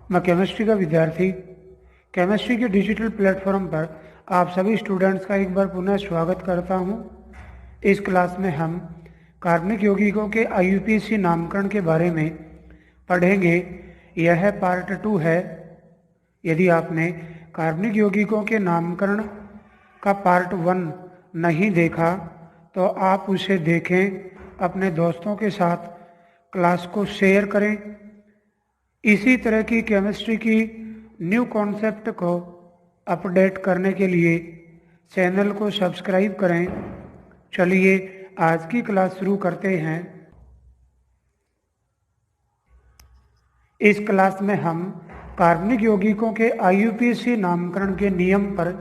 मैं केमिस्ट्री का विद्यार्थी केमिस्ट्री के डिजिटल प्लेटफॉर्म पर आप सभी स्टूडेंट्स का एक बार पुनः स्वागत करता हूं। इस क्लास में हम कार्बनिक यौगिकों के IUPAC नामकरण के बारे में पढ़ेंगे। यह पार्ट 2 है। यदि आपने कार्बनिक यौगिकों के नामकरण का पार्ट 1 नहीं देखा तो आप उसे देखें, अपने दोस्तों के साथ क्लास को शेयर करें। इसी तरह की केमिस्ट्री की न्यू कॉन्सेप्ट को अपडेट करने के लिए चैनल को सब्सक्राइब करें। चलिए आज की क्लास शुरू करते हैं। इस क्लास में हम कार्बनिक यौगिकों के IUPAC नामकरण के नियम पर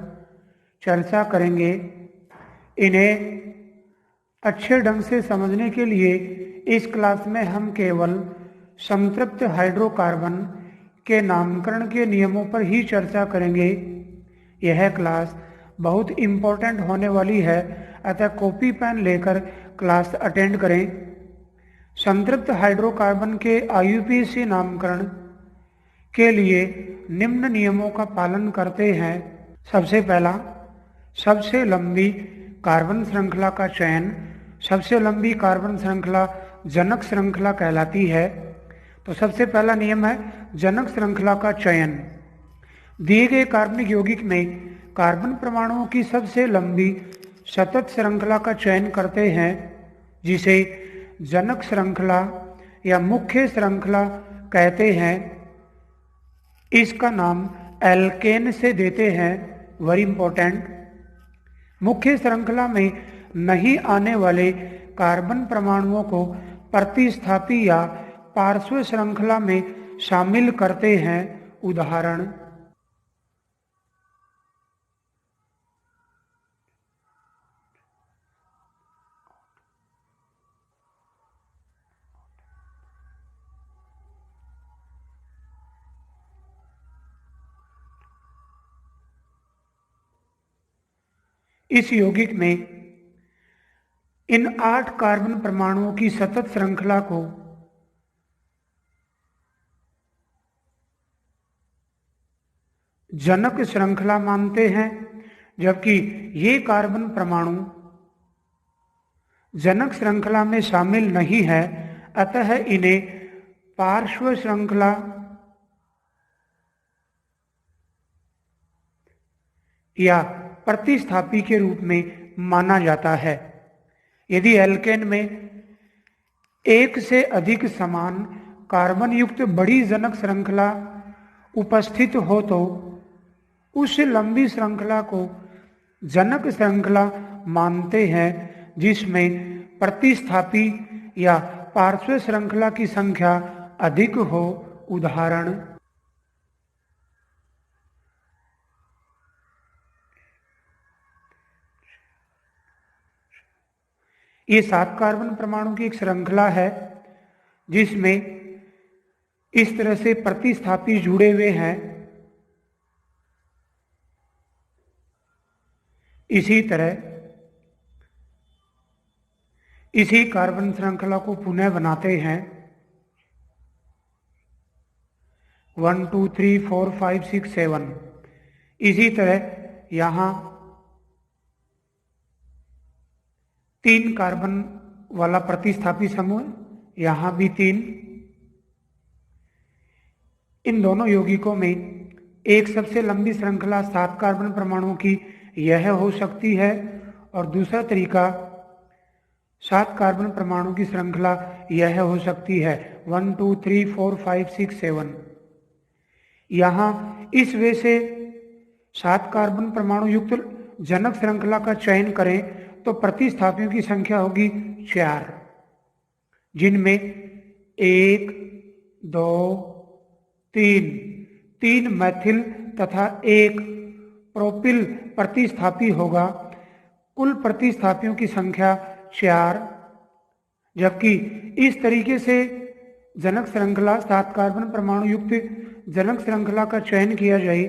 चर्चा करेंगे। इन्हें अच्छे ढंग से समझने के लिए इस क्लास में हम केवल संतृप्त हाइड्रोकार्बन के नामकरण के नियमों पर ही चर्चा करेंगे। यह क्लास बहुत इम्पोर्टेंट होने वाली है, अतः कॉपी पेन लेकर क्लास अटेंड करें। संतृप्त हाइड्रोकार्बन के IUPAC नामकरण के लिए निम्न नियमों का पालन करते हैं। सबसे पहला, सबसे लंबी कार्बन श्रृंखला का चयन। सबसे लंबी कार्बन श्रृंखला जनक श्रृंखला कहलाती है। तो सबसे पहला नियम है जनक श्रृंखला का चयन। दिए गए कार्बनिक यौगिक में कार्बन परमाणुओं की सबसे लंबी सतत श्रृंखला का चयन करते हैं, जिसे जनक श्रृंखला या मुख्य श्रृंखला कहते हैं। इसका नाम एल्केन से देते हैं, वेरी इंपॉर्टेंट। मुख्य श्रृंखला में नहीं आने वाले कार्बन परमाणुओं को प्रतिस्थापी या पार्श्व श्रृंखला में शामिल करते हैं। उदाहरण, इस यौगिक में इन 8 कार्बन परमाणुओं की सतत श्रृंखला को जनक श्रृंखला मानते हैं, जबकि ये कार्बन परमाणु जनक श्रृंखला में शामिल नहीं है, अतः इन्हें पार्श्व श्रृंखला या प्रतिस्थापी के रूप में माना जाता है। यदि एल्केन में एक से अधिक समान कार्बन युक्त बड़ी जनक श्रृंखला उपस्थित हो तो उस लंबी श्रृंखला को जनक श्रृंखला मानते हैं, जिसमें प्रतिस्थापी या पार्श्व श्रृंखला की संख्या अधिक हो। उदाहरण, ये 7 कार्बन परमाणु की एक श्रृंखला है, जिसमें इस तरह से प्रतिस्थापी जुड़े हुए हैं। इसी तरह इसी कार्बन श्रृंखला को पुनः बनाते हैं। 1 2 3 4 5 6 7। इसी तरह यहां 3 कार्बन वाला प्रतिस्थापी समूह, यहां भी 3। इन दोनों यौगिकों में एक सबसे लंबी श्रृंखला 7 कार्बन परमाणुओं की यह हो सकती है, और दूसरा तरीका 7 कार्बन परमाणु की श्रृंखला यह हो सकती है। 1 2 3 4 5 6 7। यहाँ इस वे से 7 कार्बन परमाणु युक्त जनक श्रृंखला का चयन करें तो प्रतिस्थापियों की संख्या होगी 4, जिनमें 1 2 3 मैथिल तथा 1 प्रोपिल प्रतिस्थापी होगा। कुल प्रतिस्थापियों की संख्या 4। जबकि इस तरीके से जनक श्रृंखला 7 कार्बन परमाणु युक्त जनक श्रृंखला का चयन किया जाए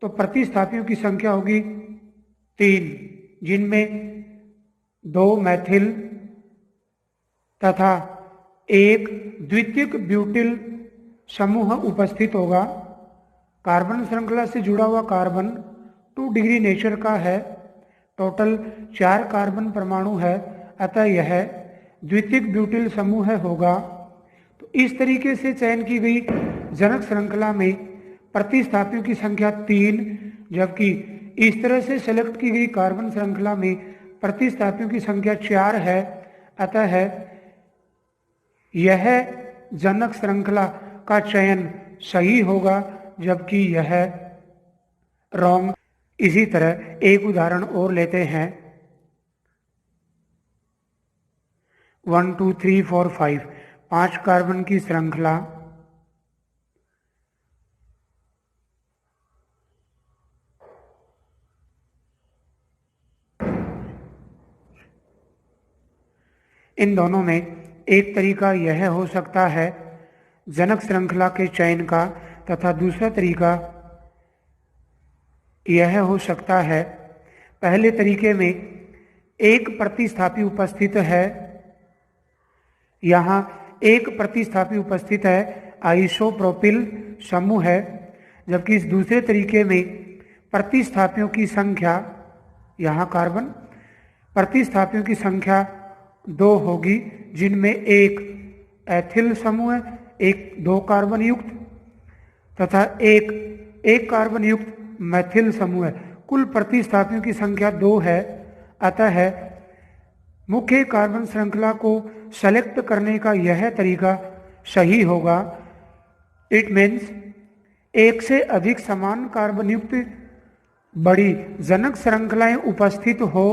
तो प्रतिस्थापियों की संख्या होगी 3, जिनमें 2 मैथिल तथा 1 द्वितीयक ब्यूटिल समूह उपस्थित होगा। कार्बन श्रृंखला से जुड़ा हुआ कार्बन 2 डिग्री नेचर का है। टोटल 4 कार्बन परमाणु है, अतः यह द्वितीयक ब्यूटिल समूह होगा। तो इस तरीके से चयन की गई जनक श्रृंखला में प्रतिस्थापियों की संख्या 3, जबकि इस तरह से सेलेक्ट की गई कार्बन श्रृंखला में प्रतिस्थापियों की संख्या 4 है। अतः यह जनक श्रृंखला का चयन सही होगा, जबकि यह रॉन्ग। इसी तरह एक उदाहरण और लेते हैं। 1 2 3 4 5 5 कार्बन की श्रृंखला। इन दोनों में एक तरीका यह हो सकता है जनक श्रृंखला के चयन का, तथा दूसरा तरीका यह हो सकता है, पहले तरीके में एक प्रतिस्थापी उपस्थित है। यहाँ एक प्रतिस्थापी उपस्थित है, आइसोप्रोपिल समूह है, जबकि इस दूसरे तरीके में प्रतिस्थापियों की संख्या, यहाँ कार्बन प्रतिस्थापियों की संख्या 2 होगी, जिनमें एक एथिल समूह है, एक 2 कार्बन युक्त तथा एक कार्बन युक्त मैथिल समूह है। कुल प्रतिस्थापियों की संख्या 2 है। अतः मुख्य कार्बन श्रृंखला को सेलेक्ट करने का यह तरीका सही होगा। इट मीन्स एक से अधिक समान कार्बन युक्त बड़ी जनक श्रृंखलाएं उपस्थित हो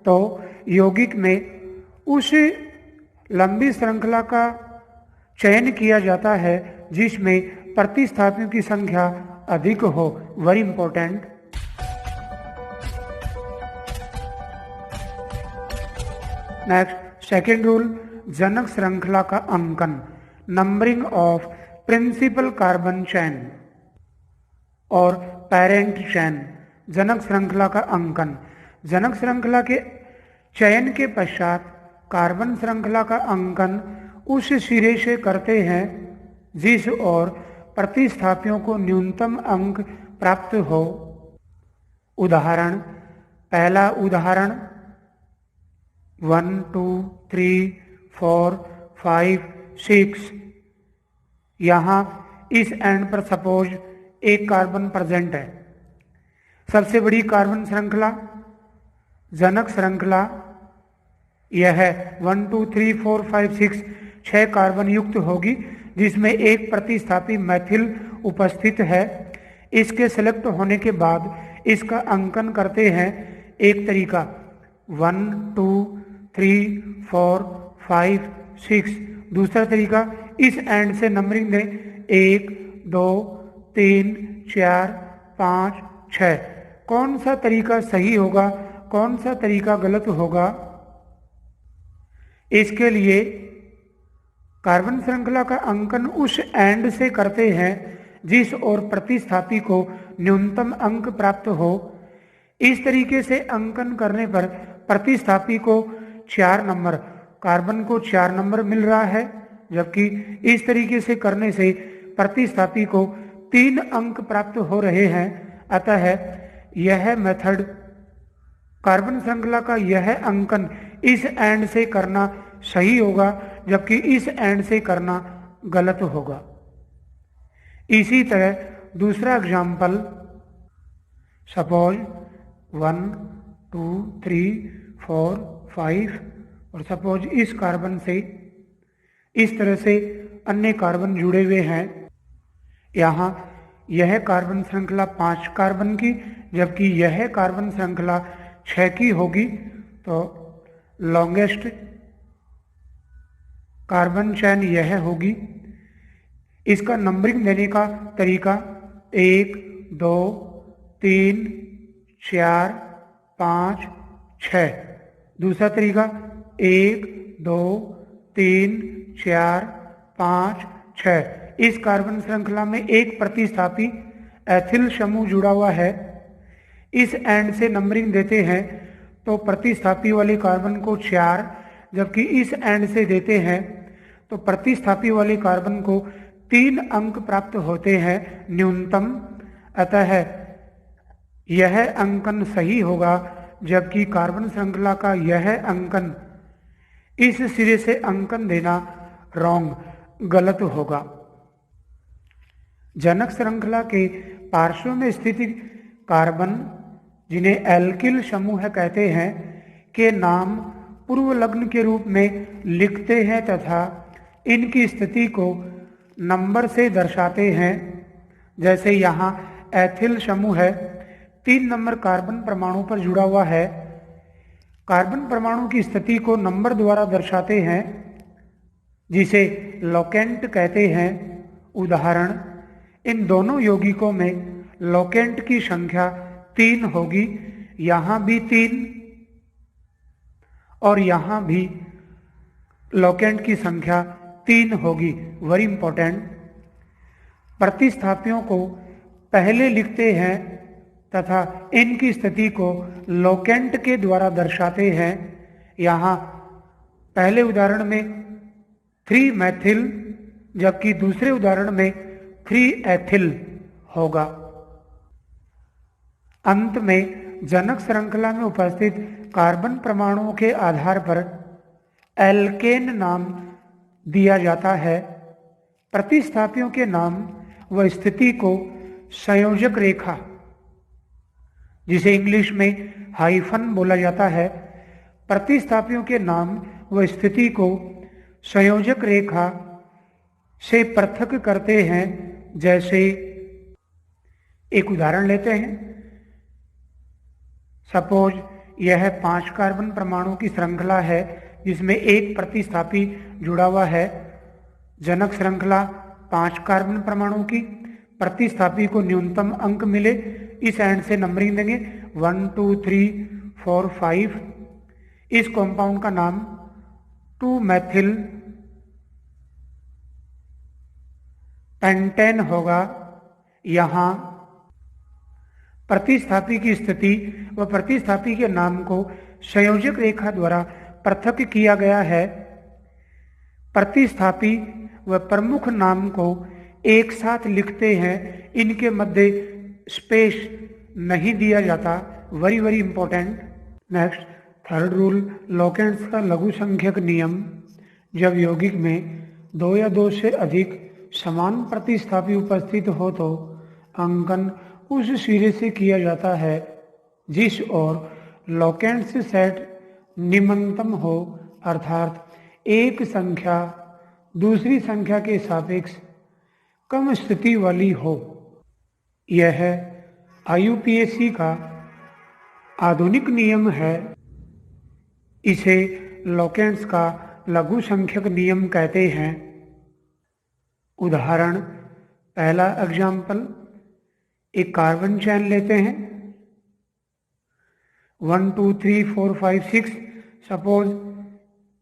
तो यौगिक में उस लंबी श्रृंखला का चयन किया जाता है जिसमें प्रतिस्थापियों की संख्या अधिक हो। Very important. Next, second rule, जनक श्रृंखला का अंकन, numbering of principal carbon chain और पेरेंट चेन। जनक श्रृंखला का अंकन, जनक श्रृंखला के चयन के पश्चात कार्बन श्रृंखला का अंकन उस सिरे से करते हैं जिस ओर प्रतिस्थापियों को न्यूनतम अंक प्राप्त हो। उदाहरण, पहला उदाहरण 1 2 3 4 5 6। यहाँ इस एंड पर सपोज एक कार्बन प्रेजेंट है। सबसे बड़ी कार्बन श्रृंखला, जनक श्रृंखला यह 1 2 3 4 5 6 6 कार्बन युक्त होगी, जिसमें एक प्रतिस्थापी मैथिल उपस्थित है। इसके सेलेक्ट होने के बाद इसका अंकन करते हैं। एक तरीका 1 2 3 4 5 6। दूसरा तरीका इस एंड से नंबरिंग दें 1 2 3 4 5 6। कौन सा तरीका सही होगा, कौन सा तरीका गलत होगा, इसके लिए कार्बन श्रृंखला का अंकन उस एंड से करते हैं जिस ओर प्रतिस्थापी को न्यूनतम अंक प्राप्त हो। इस तरीके से अंकन करने पर प्रतिस्थापी को 4 नंबर, कार्बन को 4 नंबर मिल रहा है, जबकि इस तरीके से करने से प्रतिस्थापी को 3 अंक प्राप्त हो रहे हैं। अतः यह मेथड, कार्बन श्रृंखला का यह अंकन इस एंड से करना सही होगा, जबकि इस एंड से करना गलत होगा। इसी तरह दूसरा एग्जाम्पल, सपोज 1 2 3 4 5 और सपोज इस कार्बन से इस तरह से अन्य कार्बन जुड़े हुए हैं। यहाँ यह कार्बन श्रृंखला 5 कार्बन की, जबकि यह कार्बन श्रृंखला 6 की होगी। तो लॉन्गेस्ट कार्बन चेन यह होगी। इसका नंबरिंग देने का तरीका 1 2 3 4 5 6। दूसरा तरीका 1 2 3 4 5 6। इस कार्बन श्रृंखला में एक प्रतिस्थापी एथिल समूह जुड़ा हुआ है। इस एंड से नंबरिंग देते हैं तो प्रतिस्थापी वाले कार्बन को 4, जबकि इस एंड से देते हैं तो प्रतिस्थापी वाले कार्बन को 3 अंक प्राप्त होते हैं न्यूनतम, अतः यह अंकन सही होगा, जबकि कार्बन श्रृंखला का यह अंकन इस सिरे से अंकन देना रॉन्ग, गलत होगा। जनक श्रृंखला के पार्श्व में स्थित कार्बन, जिन्हें एल्किल समूह कहते हैं, के नाम पूर्व लग्न के रूप में लिखते हैं तथा इनकी स्थिति को नंबर से दर्शाते हैं। जैसे यहाँ एथिल समूह है, 3 नंबर कार्बन परमाणु पर जुड़ा हुआ है। कार्बन परमाणु की स्थिति को नंबर द्वारा दर्शाते हैं, जिसे लोकेंट कहते हैं। उदाहरण, इन दोनों यौगिकों में लोकेंट की संख्या 3 होगी, यहाँ भी 3 और यहाँ भी लोकेंट की संख्या 3 होगी। Very important. प्रतिस्थापियों को पहले लिखते हैं तथा इनकी स्थिति को लोकेंट के द्वारा दर्शाते हैं। यहाँ पहले उदाहरण में 3 मैथिल, जबकि दूसरे उदाहरण में 3 एथिल होगा। अंत में जनक श्रृंखला में उपस्थित कार्बन परमाणुओं के आधार पर एल्केन नाम दिया जाता है। प्रतिस्थापियों के नाम व स्थिति को संयोजक रेखा, जिसे इंग्लिश में हाइफन बोला जाता है, प्रतिस्थापियों के नाम व स्थिति को संयोजक रेखा से पृथक करते हैं। जैसे एक उदाहरण लेते हैं। सपोज यह 5 कार्बन परमाणु की श्रृंखला है, जिसमें एक प्रतिस्थापी जुड़ा हुआ है। जनक श्रृंखला 5 कार्बन परमाणु की, प्रतिस्थापी को न्यूनतम अंक मिले, इस एंड से नंबरिंग देंगे 1 2 3 4 5। इस कंपाउंड का नाम 2 मैथिल पेंटेन होगा। यहाँ प्रतिस्थापी की स्थिति व प्रतिस्थापी के नाम को संयोजक रेखा द्वारा पृथक किया गया है। प्रतिस्थापी व प्रमुख नाम को एक साथ लिखते हैं, इनके मध्य स्पेस नहीं दिया जाता। Very very important. Next, third rule, locants का लघु संख्यक नियम। जब यौगिक में 2 या 2 से अधिक समान प्रतिस्थापी उपस्थित हो तो अंकन उस सिरे से किया जाता है जिस ओर लोकेंट्स सेट निम्नतम हो, अर्थात एक संख्या दूसरी संख्या के सापेक्ष कम स्थिति वाली हो। यह IUPAC का आधुनिक नियम है। इसे लोकेंट्स का लघु संख्यक नियम कहते हैं। उदाहरण, पहला एग्जाम्पल, एक कार्बन चैन लेते हैं 1 2 3 4 5 6। सपोज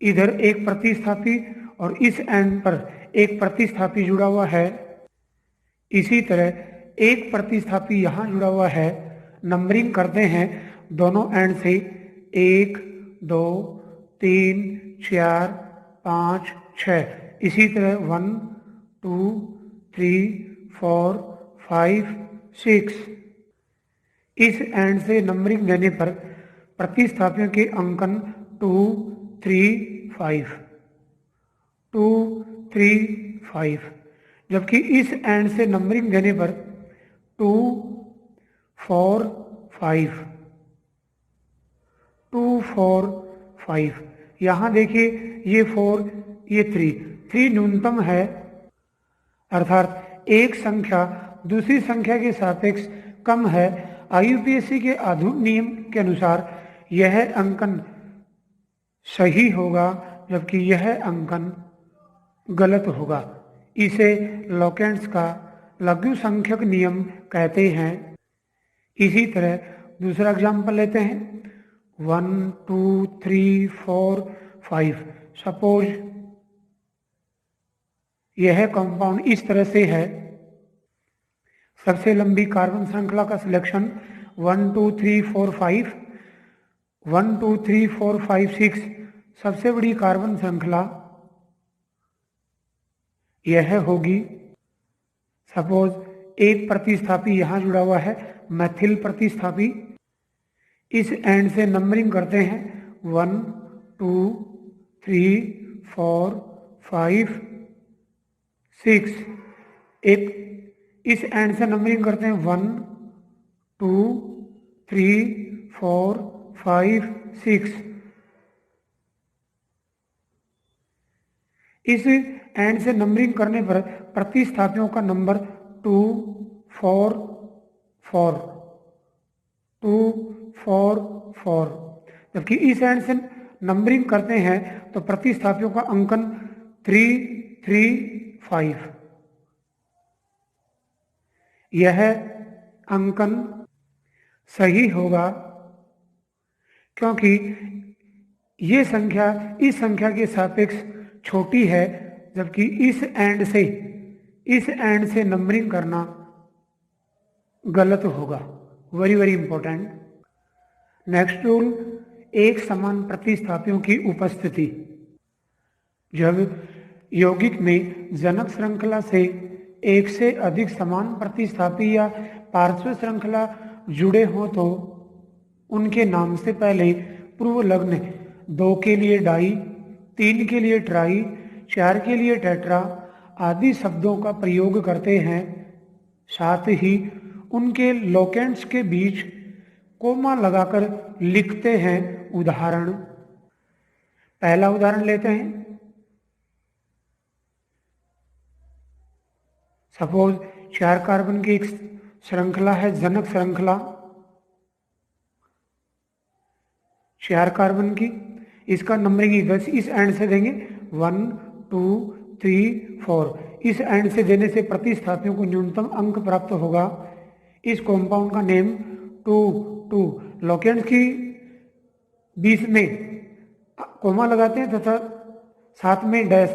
इधर एक प्रतिस्थापी और इस एंड पर एक प्रतिस्थापी जुड़ा हुआ है। इसी तरह एक प्रतिस्थापी यहाँ जुड़ा हुआ है। नंबरिंग करते हैं दोनों एंड से 1 2 3 4 5 6। इसी तरह 1 2 3 4 5 6। इस एंड से नंबरिंग देने पर प्रतिस्थापियों के अंकन 2 3 5 2 3 5, जबकि इस एंड से नंबरिंग देने पर 2 4 5 2 4 5। यहाँ देखिए ये 4 ये 3 न्यूनतम है, अर्थात एक संख्या दूसरी संख्या के सापेक्ष कम है। IUPAC के आधुनिक नियम के अनुसार यह अंकन सही होगा, जबकि यह अंकन गलत होगा। इसे लोकेंट्स का लघु संख्यक नियम कहते हैं। इसी तरह दूसरा एग्जाम्पल लेते हैं 1 2 3 4 5। सपोज यह कंपाउंड इस तरह से है। सबसे लंबी कार्बन श्रृंखला का सिलेक्शन 1 2 3 4 5, 1 2 3 4 5 6। सबसे बड़ी कार्बन श्रृंखला यह होगी। सपोज एक प्रतिस्थापी यहां जुड़ा हुआ है, मैथिल प्रतिस्थापी। इस एंड से नंबरिंग करते हैं 1 2 3 4 5 6। एक इस एंड से नंबरिंग करते हैं 1 2 3 4 5 6। इस एंड से नंबरिंग करने पर प्रतिस्थापियों का नंबर 2 4 4 2 4 4, जबकि इस एंड से नंबरिंग करते हैं तो प्रतिस्थापियों का अंकन 3 3 5। यह अंकन सही होगा क्योंकि ये संख्या इस संख्या के सापेक्ष छोटी है, जबकि इस एंड से नंबरिंग करना गलत होगा। Very very important. Next rule, एक समान प्रतिस्थापियों की उपस्थिति। जब यौगिक में जनक श्रृंखला से एक से अधिक समान प्रतिस्थापी या पार्श्व श्रृंखला जुड़े हों तो उनके नाम से पहले पूर्व लग्न 2 के लिए डाई, 3 के लिए ट्राई, 4 के लिए टेट्रा आदि शब्दों का प्रयोग करते हैं। साथ ही उनके लोकेंट्स के बीच कोमा लगाकर लिखते हैं। उदाहरण, पहला उदाहरण लेते हैं। सपोज 4 कार्बन की एक श्रृंखला है, जनक श्रृंखला 4 कार्बन की। इसका नंबरिंग बस इस एंड से देंगे 1 2 3 4। इस एंड से देने से प्रतिस्थापियों को न्यूनतम अंक प्राप्त होगा। इस कॉम्पाउंड का नेम 2 2। लोकेंट्स की बीच में कोमा लगाते हैं तथा साथ में डैश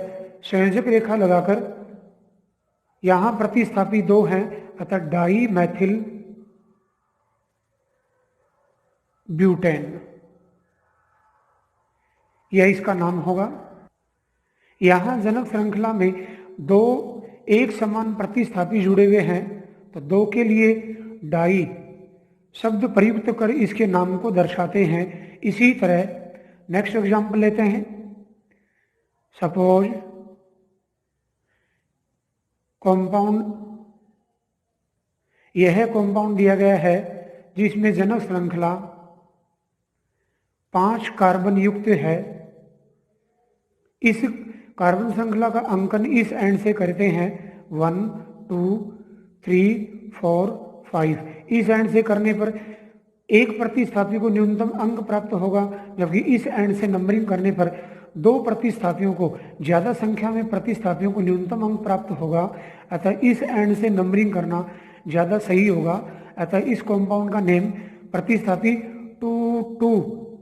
संयोजक रेखा लगाकर यहां प्रतिस्थापी 2 हैं अतः डाई मैथिल ब्यूटेन, यह इसका नाम होगा। यहां जनक श्रृंखला में 2 एक समान प्रतिस्थापी जुड़े हुए हैं तो 2 के लिए डाई शब्द प्रयुक्त कर इसके नाम को दर्शाते हैं। इसी तरह नेक्स्ट एग्जांपल लेते हैं। सपोज कॉम्पाउंड, यह कॉम्पाउंड दिया गया है जिसमें जनक श्रृंखला 5 कार्बन युक्त है। इस कार्बन श्रृंखला का अंकन इस एंड से करते हैं 1 2 3 4 5। इस एंड से करने पर एक प्रतिस्थापी को न्यूनतम अंक प्राप्त होगा, जबकि इस एंड से नंबरिंग करने पर 2 प्रतिस्थापियों को ज्यादा संख्या में प्रतिस्थापियों को न्यूनतम अंक प्राप्त होगा। अतः इस एंड से नंबरिंग करना ज्यादा सही होगा। अतः इस कॉम्पाउंड का नेम प्रतिस्थापी 2 2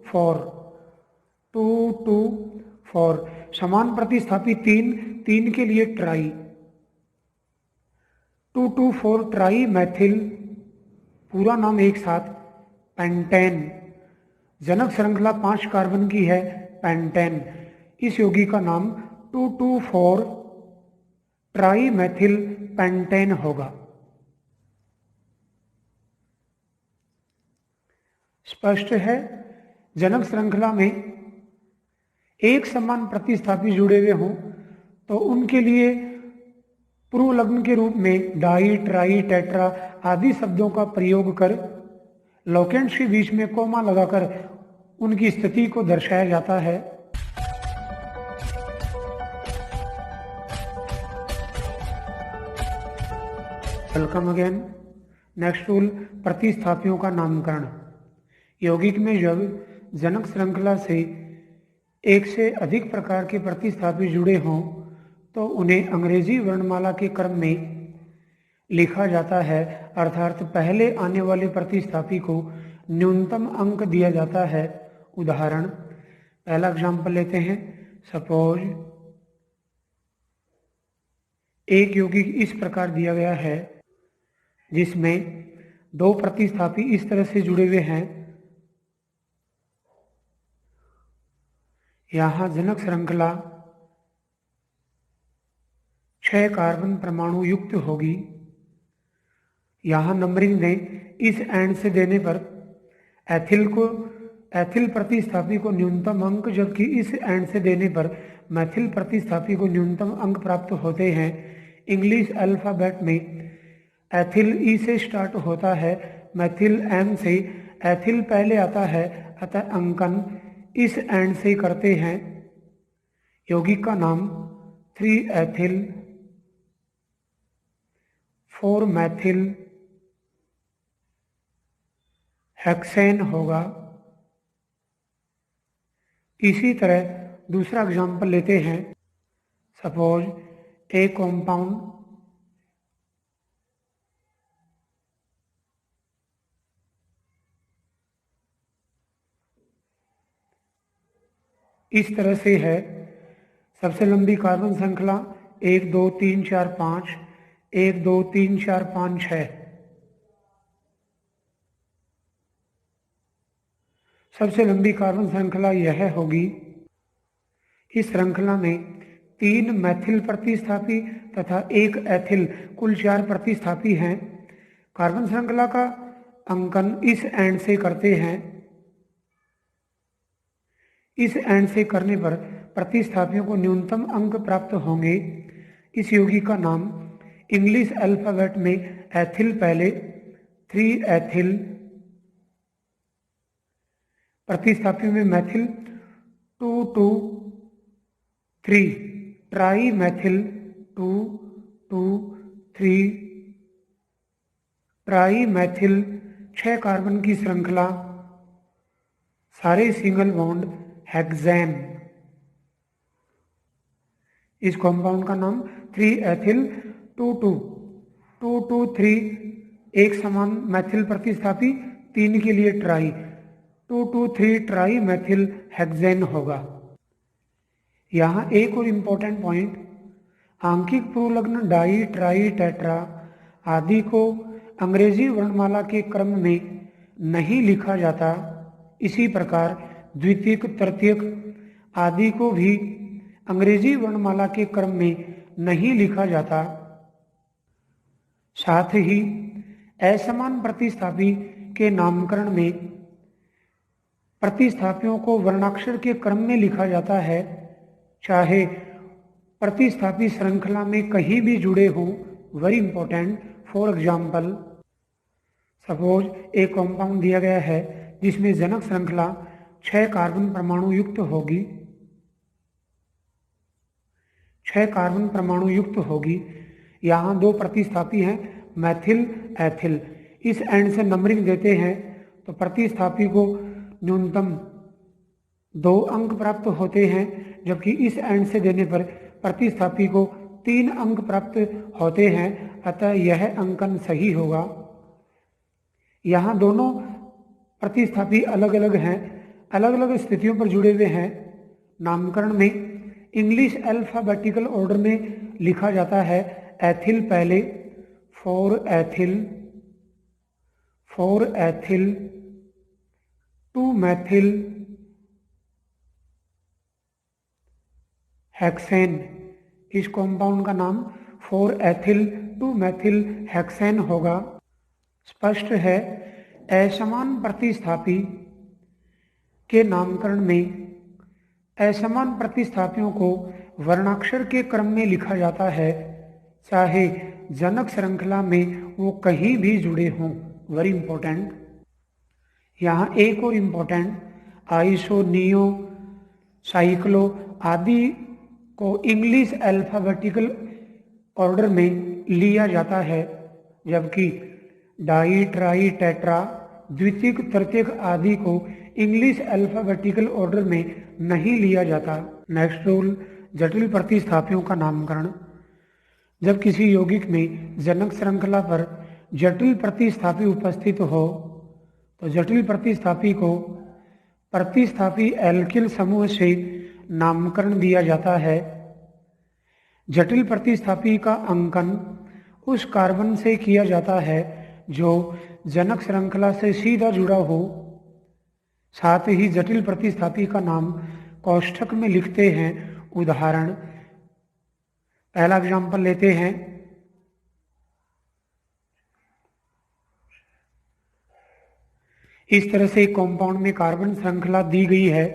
4 2 2 4। समान प्रतिस्थापी 3 के लिए ट्राई 2 2 4 ट्राई मैथिल, पूरा नाम एक साथ पेंटेन। जनक श्रृंखला 5 कार्बन की है, पेंटेन। इस यौगिक का नाम 2 2 4 ट्राई मैथिल पेंटेन होगा। स्पष्ट है, जनक श्रृंखला में एक समान प्रतिस्थापी जुड़े हुए हों तो उनके लिए पूर्व लग्न के रूप में डाई ट्राई टेट्रा आदि शब्दों का प्रयोग कर लोकेंट्स के बीच में कोमा लगाकर उनकी स्थिति को दर्शाया जाता है। Welcome again. नेक्स्ट रूल, प्रतिस्थापियों का नामकरण। यौगिक में जब जनक श्रृंखला से एक से अधिक प्रकार के प्रतिस्थापी जुड़े हों तो उन्हें अंग्रेजी वर्णमाला के क्रम में लिखा जाता है, अर्थात पहले आने वाले प्रतिस्थापी को न्यूनतम अंक दिया जाता है। उदाहरण, पहला एग्जाम्पल लेते हैं। सपोज एक यौगिक इस प्रकार दिया गया है जिसमें 2 प्रतिस्थापी इस तरह से जुड़े हुए हैं। यहां जनक श्रृंखला 6 कार्बन परमाणु युक्त होगी। यहाँ नंबरिंग दें इस एंड से देने पर एथिल प्रतिस्थापी को न्यूनतम अंक, जबकि इस एंड से देने पर मैथिल प्रतिस्थापी को न्यूनतम अंक प्राप्त होते हैं। इंग्लिश अल्फ़ाबेट में एथिल ई से स्टार्ट होता है, मैथिल एम से, एथिल पहले आता है, अतः अंकन इस एंड से करते हैं। यौगिक का नाम 3 एथिल 4 मैथिल हेक्सेन होगा। इसी तरह दूसरा एग्जाम्पल लेते हैं। सपोज ए कॉम्पाउंड इस तरह से है। सबसे लंबी कार्बन श्रृंखला 1 2 3 4 5, 1 2 3 4 5 6। सबसे लंबी कार्बन श्रृंखला यह होगी। इस श्रृंखला में 3 मैथिल प्रतिस्थापी तथा 1 एथिल, कुल 4 प्रतिस्थापी हैं। कार्बन श्रृंखला का अंकन इस एंड से करते हैं। इस एंड से करने पर प्रतिस्थापियों को न्यूनतम अंक प्राप्त होंगे। इस यौगिक का नाम इंग्लिश अल्फाबेट में एथिल पहले 3 एथिल, प्रतिस्थापियों में Maithil 2 2 3, try Maithil 2 2 3, try Maithil 6 carbon की श्रृंखला, सारे सिंगल बॉन्ड हेक्सेन। इस कॉम्पाउंड का नाम 3 एथिल 2 2 2 2 3, एक समान मैथिल प्रतिस्थापी, 3 के लिए ट्राई, 2 2 3 ट्राई मैथिल हेक्सेन होगा। यहाँ एक और इम्पोर्टेंट पॉइंट, आंकिक पूर्वलग्न डाई ट्राई टेट्रा आदि को अंग्रेजी वर्णमाला के क्रम में नहीं लिखा जाता। इसी प्रकार द्वितीयक, तृतीयक आदि को भी अंग्रेजी वर्णमाला के क्रम में नहीं लिखा जाता। साथ ही असमान प्रतिस्थापी के नामकरण में प्रतिस्थापियों को वर्णाक्षर के क्रम में लिखा जाता है, चाहे प्रतिस्थापी श्रृंखला में कहीं भी जुड़े हों। Very important. For example, suppose एक कंपाउंड दिया गया है जिसमें जनक श्रृंखला 6 कार्बन परमाणु युक्त होगी, 6 कार्बन परमाणु युक्त होगी। यहाँ 2 प्रतिस्थापी हैं, मैथिल एथिल। इस एंड से नंबरिंग देते हैं तो प्रतिस्थापी को न्यूनतम 2 अंक प्राप्त होते हैं, जबकि इस एंड से देने पर प्रतिस्थापी को 3 अंक प्राप्त होते हैं, अतः यह अंकन सही होगा। यहाँ दोनों प्रतिस्थापी अलग अलग हैं, अलग अलग स्थितियों पर जुड़े हुए हैं। नामकरण में इंग्लिश अल्फाबेटिकल ऑर्डर में लिखा जाता है। एथिल पहले, 4 एथिल, 4 एथिल 2 मैथिल हेक्सेन। इस कंपाउंड का नाम 4 एथिल 2 मैथिल हेक्सेन होगा। स्पष्ट है, असमान प्रतिस्थापी के नामकरण में असमान प्रतिस्थापियों को वर्णाक्षर के क्रम में लिखा जाता है, चाहे जनक श्रृंखला में वो कहीं भी जुड़े हों। Very important. यहाँ एक और इम्पोर्टेंट, आइसो, नियो, साइक्लो आदि को इंग्लिश अल्फाबेटिकल ऑर्डर में लिया जाता है, जबकि डाई ट्राई टेट्रा, द्वितीयक, तृतीयक आदि को इंग्लिश अल्फाबेटिकल ऑर्डर में नहीं लिया जाता। नेक्स्ट रूल, जटिल प्रतिस्थापियों का नामकरण। जब किसी यौगिक में जनक श्रृंखला पर जटिल प्रतिस्थापी उपस्थित हो तो जटिल प्रतिस्थापी को प्रतिस्थापी एल्किल समूह से नामकरण दिया जाता है। जटिल प्रतिस्थापी का अंकन उस कार्बन से किया जाता है जो जनक श्रृंखला से सीधा जुड़ा हो। साथ ही जटिल प्रतिस्थापी का नाम कोष्ठक में लिखते हैं। उदाहरण, पहला एग्जाम्पल लेते हैं। इस तरह से एक कंपाउंड में कार्बन श्रृंखला दी गई है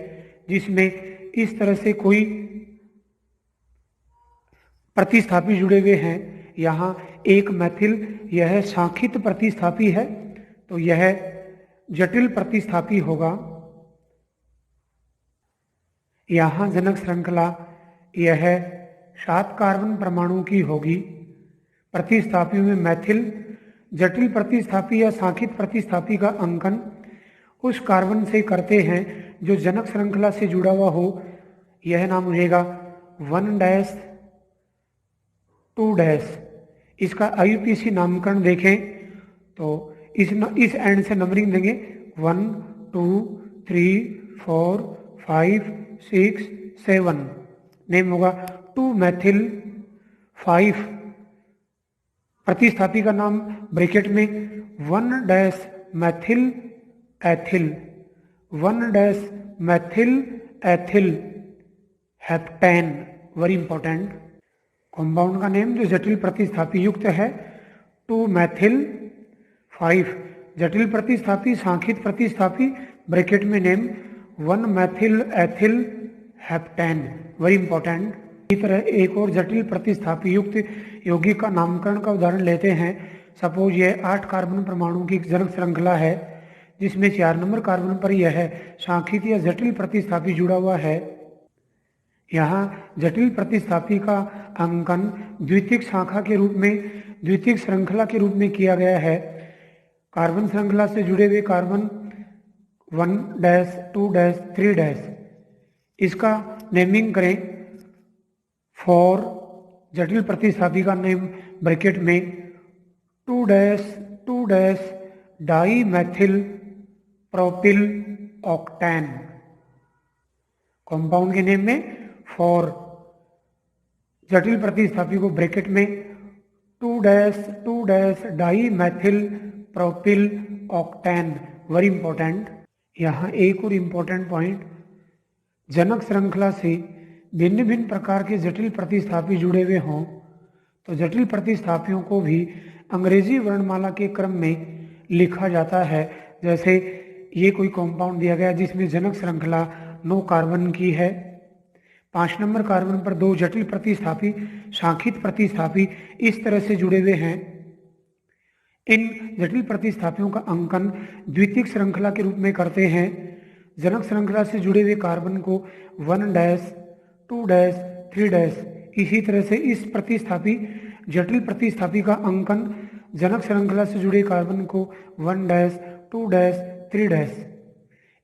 जिसमें इस तरह से कोई प्रतिस्थापी जुड़े हुए हैं। यहाँ एक मैथिल, यह सांखित प्रतिस्थापी है, तो यह जटिल प्रतिस्थापी होगा। यहाँ जनक श्रृंखला यह 7 कार्बन परमाणु की होगी। प्रतिस्थापियों में मैथिल, जटिल प्रतिस्थापी या सांखित प्रतिस्थापी का अंकन उस कार्बन से करते हैं जो जनक श्रृंखला से जुड़ा हुआ हो। यह नाम रहेगा 1 2 इसका IUPAC नामकरण देखें तो इस एंड से नंबरिंग देंगे 1 2 3 4 5 6 7। नेम होगा 2 मैथिल 5, प्रतिस्थापी का नाम ब्रैकेट में 1 Maithil ethyl, 1 Maithil ethyl heptane. Very important. Compound का नेम जो जटिल प्रतिस्थापी युक्त है 2 मैथिल 5, जटिल प्रतिस्थापी सांखित प्रतिस्थापी ब्रैकेट में name 1 Maithil ethyl heptane. Very important. इसी तरह एक और जटिल प्रतिस्थापी युक्त यौगिक का नामकरण का उदाहरण लेते हैं। सपोज यह 8 कार्बन परमाणु की जनक श्रृंखला है जिसमें 4 नंबर कार्बन पर यह सांखित या जटिल प्रतिस्थापी जुड़ा हुआ है। यहाँ जटिल प्रतिस्थापी का अंकन द्वितीयक शाखा के रूप में, द्वितीयक श्रृंखला के रूप में किया गया है। कार्बन श्रृंखला से जुड़े हुए कार्बन 1 2 3 इसका नेमिंग करें। 4 जटिल प्रतिस्थापी का नेम ब्रैकेट में 2 di methyl propyl octane. Compound के नेम में 4 जटिल प्रतिस्थापी को ब्रैकेट में 2 di methyl propyl octane. Very important. यहाँ एक और इम्पोर्टेंट पॉइंट, जनक श्रृंखला से भिन्न भिन्न प्रकार के जटिल प्रतिस्थापी जुड़े हुए हों तो जटिल प्रतिस्थापियों को भी अंग्रेजी वर्णमाला के क्रम में लिखा जाता है। जैसे ये कोई कंपाउंड दिया गया जिसमें जनक श्रृंखला 9 कार्बन की है, 5 नंबर कार्बन पर 2 जटिल प्रतिस्थापी सांखित प्रतिस्थापी इस तरह से जुड़े हुए हैं। इन जटिल प्रतिस्थापियों का अंकन द्वितीयक श्रृंखला के रूप में करते हैं। जनक श्रृंखला से जुड़े हुए कार्बन को 1 2 3 इसी तरह से इस प्रतिस्थापी जटिल प्रतिस्थापी का अंकन जनक श्रृंखला से जुड़े कार्बन को 1 2 3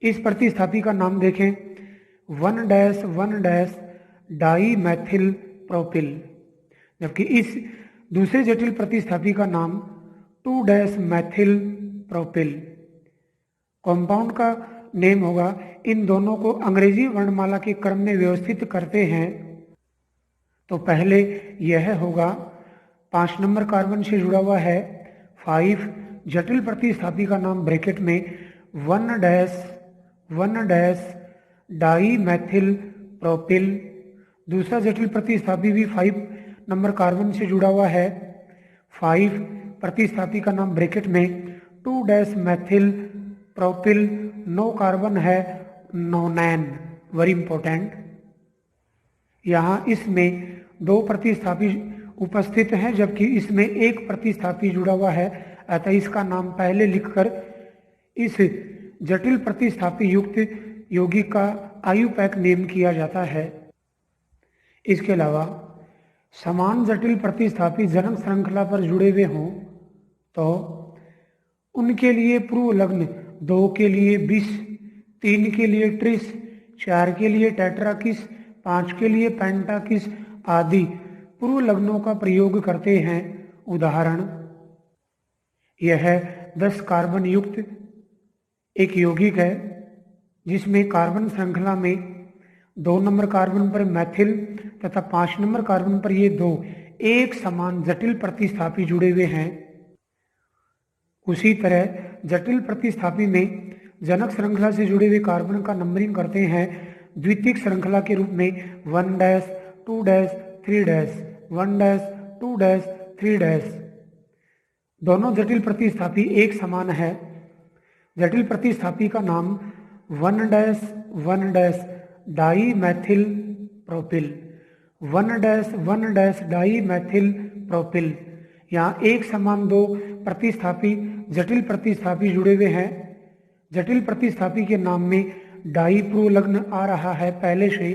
इस प्रतिस्थापी का नाम देखें 1 डाई मैथिल प्रोपिल, जबकि इस दूसरे जटिल प्रतिस्थापी का नाम 2 मैथिल प्रोपिल। कंपाउंड का नेम होगा। इन दोनों को अंग्रेजी वर्णमाला के क्रम में व्यवस्थित करते हैं तो पहले यह होगा 5 नंबर कार्बन से जुड़ा हुआ है 5 जटिल प्रतिस्थापी का नाम ब्रैकेट में 1 डाई मैथिल प्रोपिल। दूसरा जटिल प्रतिस्थापी भी 5 नंबर कार्बन से जुड़ा हुआ है 5 प्रतिस्थापी का नाम ब्रैकेट में 2 मैथिल प्रोपिल। 9 कार्बन है नोनैन। Very important. यहाँ इसमें 2 प्रतिस्थापी उपस्थित हैं जबकि इसमें एक प्रतिस्थापी जुड़ा हुआ है, अतः इसका नाम पहले लिखकर इस जटिल प्रतिस्थापी युक्त यौगिक का IUPAC नेम किया जाता है। इसके अलावा समान जटिल प्रतिस्थापी जनक श्रृंखला पर जुड़े हुए हों तो उनके लिए पूर्व लग्न 2 के लिए बिस, 3 के लिए ट्रिस, 4 के लिए टेट्राकिस, 5 के लिए पेंटाकिस आदि पूर्व लग्नों का प्रयोग करते हैं। उदाहरण, यह 10 कार्बन युक्त एक यौगिक है जिसमें कार्बन श्रृंखला में 2 नंबर कार्बन पर मैथिल तथा 5 नंबर कार्बन पर ये 2 एक समान जटिल प्रतिस्थापी जुड़े हुए हैं। उसी तरह जटिल प्रतिस्थापी में जनक श्रृंखला से जुड़े हुए कार्बन का नंबरिंग करते हैं द्वितीयक श्रृंखला के रूप में 1 2 3 1 2 3। दोनों जटिल प्रतिस्थापी एक समान है। जटिल प्रतिस्थापी का नाम 1-1- di methyl propyl, 1-1- di methyl propyl. यहाँ एक समान दो प्रतिस्थापी जटिल प्रतिस्थापी जुड़े हुए हैं। जटिल प्रतिस्थापी के नाम में डाई प्रूलग्न आ रहा है पहले से,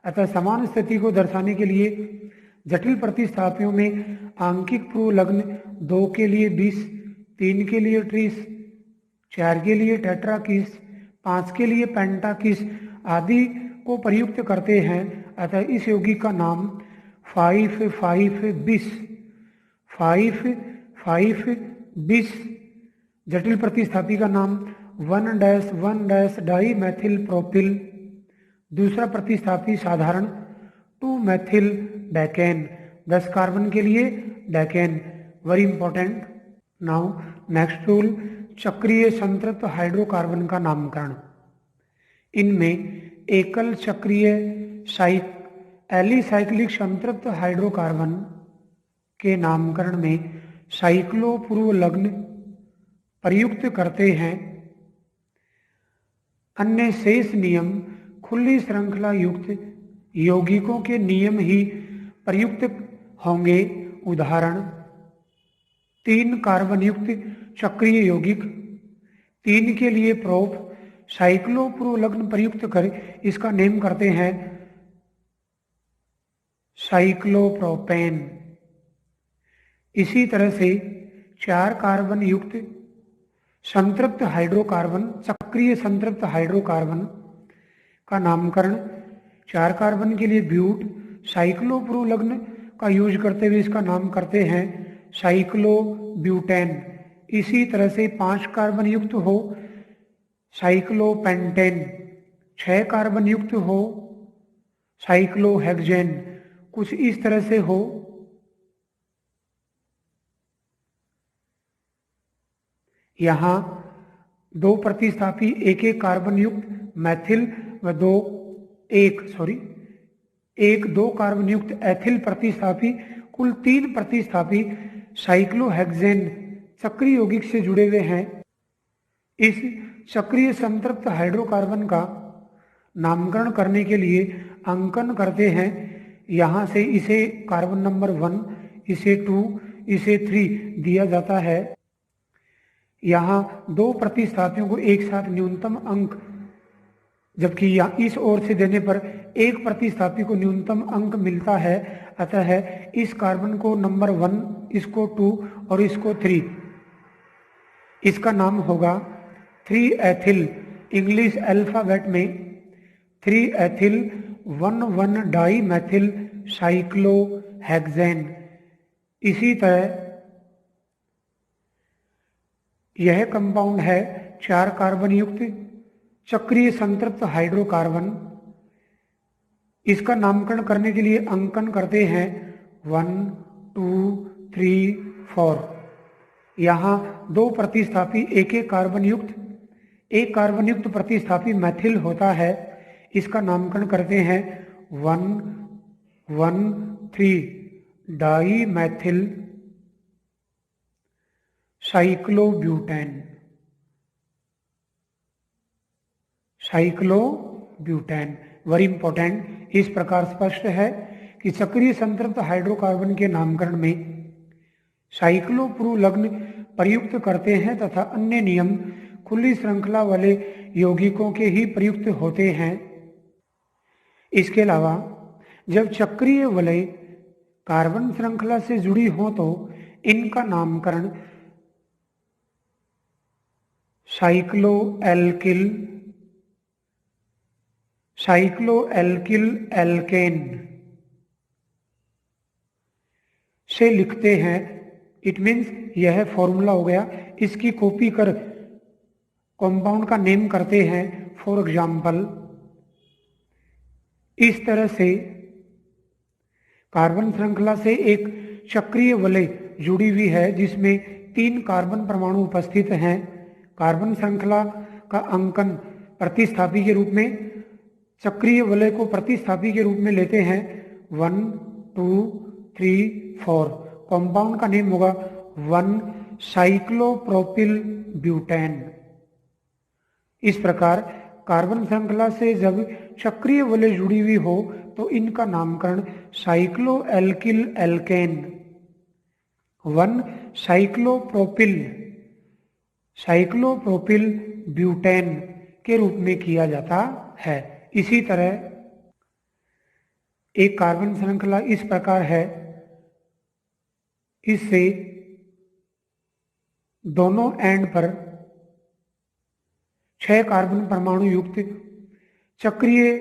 अतः समान स्थिति को दर्शाने के लिए जटिल प्रतिस्थापियों में आंकिक प्रूलग्न 2 के लिए 20, 3 के लिए ट्रीस, 4 के लिए टेट्राकिस, 5 के लिए पेंटाकिस आदि को प्रयुक्त करते हैं। अतः इस यौगिक का नाम 5-5-20, 5-5-20। जटिल प्रतिस्थापी का नाम 1-1- डाई मैथिल प्रोपिल। दूसरा प्रतिस्थापी साधारण 2-मेथिल डेकेन, 10 कार्बन के लिए decane, very important. Now next rule, चक्रीय संतृप्त हाइड्रोकार्बन का नामकरण। इनमें एकल चक्रीय एलिसाइक्लिक संतृप्त हाइड्रोकार्बन के नामकरण में साइक्लोप्रूलग्न प्रयुक्त करते हैं। अन्य शेष नियम खुली श्रृंखला युक्त यौगिकों के नियम ही प्रयुक्त होंगे। उदाहरण, 3 कार्बन युक्त चक्रीय यौगिक, 3 के लिए प्रोप साइक्लोप्रूलग्न प्रयुक्त कर इसका नेम करते हैं साइक्लोप्रोपेन। इसी तरह से 4 कार्बन युक्त संतृप्त हाइड्रोकार्बन, चक्रीय संतृप्त हाइड्रोकार्बन का नामकरण 4 कार्बन के लिए ब्यूट साइक्लोप्रूलग्न का यूज करते हुए इसका नाम करते हैं साइक्लोब्यूटेन। इसी तरह से 5 कार्बन युक्त हो साइक्लोपेंटेन, 6 कार्बन युक्त हो साइक्लोहेक्सेन, कुछ इस तरह से हो। यहाँ 2 प्रतिस्थापी एक कार्बन युक्त मैथिल व 2 कार्बन युक्त एथिल प्रतिस्थापी, कुल 3 प्रतिस्थापी साइक्लोहेक्सेन चक्रीय यौगिक से जुड़े हुए हैं। इस चक्रीय संतृप्त हाइड्रोकार्बन का नामकरण करने के लिए अंकन करते हैं। यहाँ से इसे कार्बन नंबर 1, इसे 2, इसे 3 दिया जाता है। यहाँ 2 प्रतिस्थापियों को एक साथ न्यूनतम अंक, जबकि इस ओर से देने पर एक प्रतिस्थापी को न्यूनतम अंक मिलता है। अतः इस कार्बन को नंबर 1, इसको 2 और इसको 3, इसका नाम होगा 3 एथिल, इंग्लिश अल्फाबेट में 3 एथिल 1-1 डाई मैथिल साइक्लोहेक्सेन। इसी तरह यह कंपाउंड है 4 कार्बन युक्त चक्रीय संतृप्त हाइड्रोकार्बन। इसका नामकरण करने के लिए अंकन करते हैं 1, 2, 3, 4। यहाँ 2 प्रतिस्थापी एक कार्बन युक्त प्रतिस्थापी मैथिल होता है। इसका नामकरण करते हैं 1-1-3 di methyl cyclobutane. Very important. इस प्रकार स्पष्ट है कि चक्रीय संतृप्त हाइड्रोकार्बन के नामकरण में साइक्लोप्रूलग्न प्रयुक्त करते हैं तथा अन्य नियम खुली श्रृंखला वाले यौगिकों के ही प्रयुक्त होते हैं। इसके अलावा जब चक्रीय वलय कार्बन श्रृंखला से जुड़ी हो तो इनका नामकरण साइक्लोएल्किल एल्केन से लिखते हैं। इट मीन्स यह फॉर्मूला हो गया, इसकी कॉपी कर कंपाउंड का नेम करते हैं। फॉर एग्जाम्पल, इस तरह से कार्बन श्रृंखला से एक चक्रीय वलय जुड़ी हुई है जिसमें 3 कार्बन परमाणु उपस्थित हैं। कार्बन श्रृंखला का अंकन प्रतिस्थापी के रूप में, चक्रीय वलय को प्रतिस्थापी के रूप में लेते हैं 1, 2, 3, 4। कंपाउंड का नेम होगा 1 साइक्लोप्रोपिल ब्यूटेन। इस प्रकार कार्बन श्रृंखला से जब चक्रीय वलय जुड़ी हुई हो तो इनका नामकरण साइक्लोएल्किल एल्केन, 1 साइक्लोप्रोपिल ब्यूटेन के रूप में किया जाता है। इसी तरह एक कार्बन श्रृंखला इस प्रकार है, इससे दोनों एंड पर 6 कार्बन परमाणु युक्त चक्रीय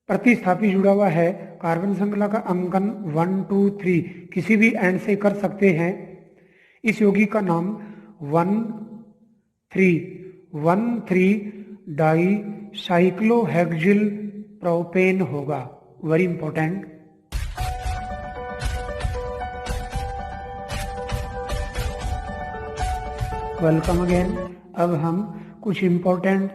प्रतिस्थापी जुड़ा हुआ है। कार्बन श्रृंखला का अंकन 1 2 3 किसी भी एंड से कर सकते हैं। इस यौगिक का नाम 1,3 डाई साइक्लोहेक्सिल प्रोपेन होगा। Very important. Welcome again. अब हम कुछ important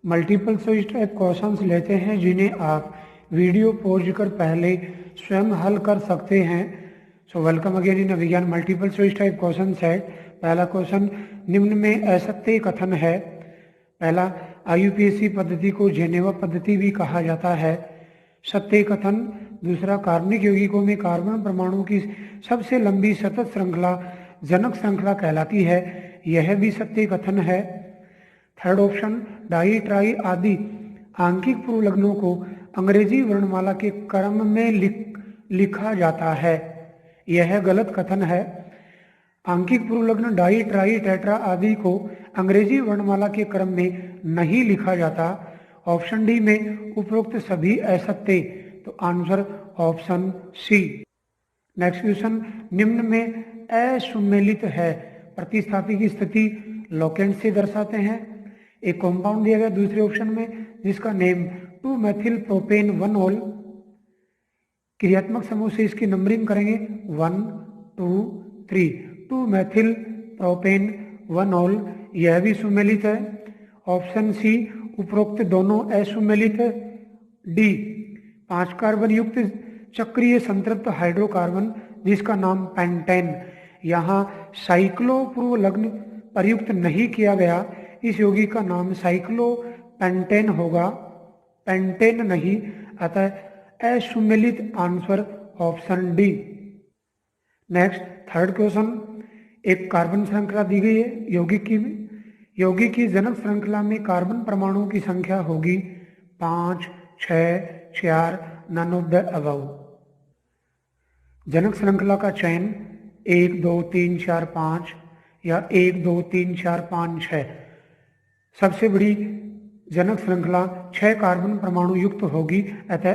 multiple choice type questions लेते हैं जिन्हें आप वीडियो पॉज कर पहले स्वयं हल कर सकते हैं। सो वेलकम अगेन इन विज्ञान multiple choice type question set. पहला क्वेश्चन निम्न में असत्य कथन है। पहला, आईयूपीएसी पद्धति को जेनेवा पद्धति भी कहा जाता है, सत्य कथन। दूसरा, कार्बनिक यौगिकों में कार्बन परमाणु की सबसे लंबी सतत श्रृंखला जनक श्रृंखला कहलाती है, यह भी सत्य कथन है। थर्ड ऑप्शन, डाई ट्राई आदि आंकिक पूर्व लग्नों को अंग्रेजी वर्णमाला के क्रम में लिखा जाता है, यह गलत कथन है। आंकिक पूर्व लग्न डाई ट्राई टेट्रा आदि को अंग्रेजी वर्णमाला के क्रम में नहीं लिखा जाता। ऑप्शन डी में उपरोक्त सभी असत्य, तो answer option C. Next question, निम्न में असुमेलित है प्रतिस्थापी की स्थिति लोकेंट से दर्शाते हैं। एक कंपाउंड दिया गया दूसरे ऑप्शन में जिसका नेम 2-मेथिल प्रोपेन 1-ऑल। क्रियात्मक समूह से इसकी नंबरिंग करेंगे 1 2 3। 2-मेथिल प्रोपेन 1-ऑल, यह भी सुमेलित है। ऑप्शन सी, उपरोक्त दोनों असुमेलित है। डी, 5 कार्बन युक्त चक्रीय संतृप्त हाइड्रोकार्बन जिसका नाम पेंटेन, यहाँ साइक्लो पूर्व लग्न प्रयुक्त नहीं किया गया, इस यौगिक का नाम साइक्लो पेंटेन होगा, पेंटेन नहीं, अतः असुमेलित answer option D. Next third question, एक कार्बन श्रृंखला दी गई है यौगिक की जनक श्रृंखला में कार्बन परमाणुओं की संख्या होगी 5 6 4, नन ऑफ द अबव। जनक श्रृंखला का चयन 1 2 3 4 5 या 1 2 3 4 5 6। सबसे बड़ी जनक श्रृंखला 6 कार्बन परमाणु युक्त होगी, अतः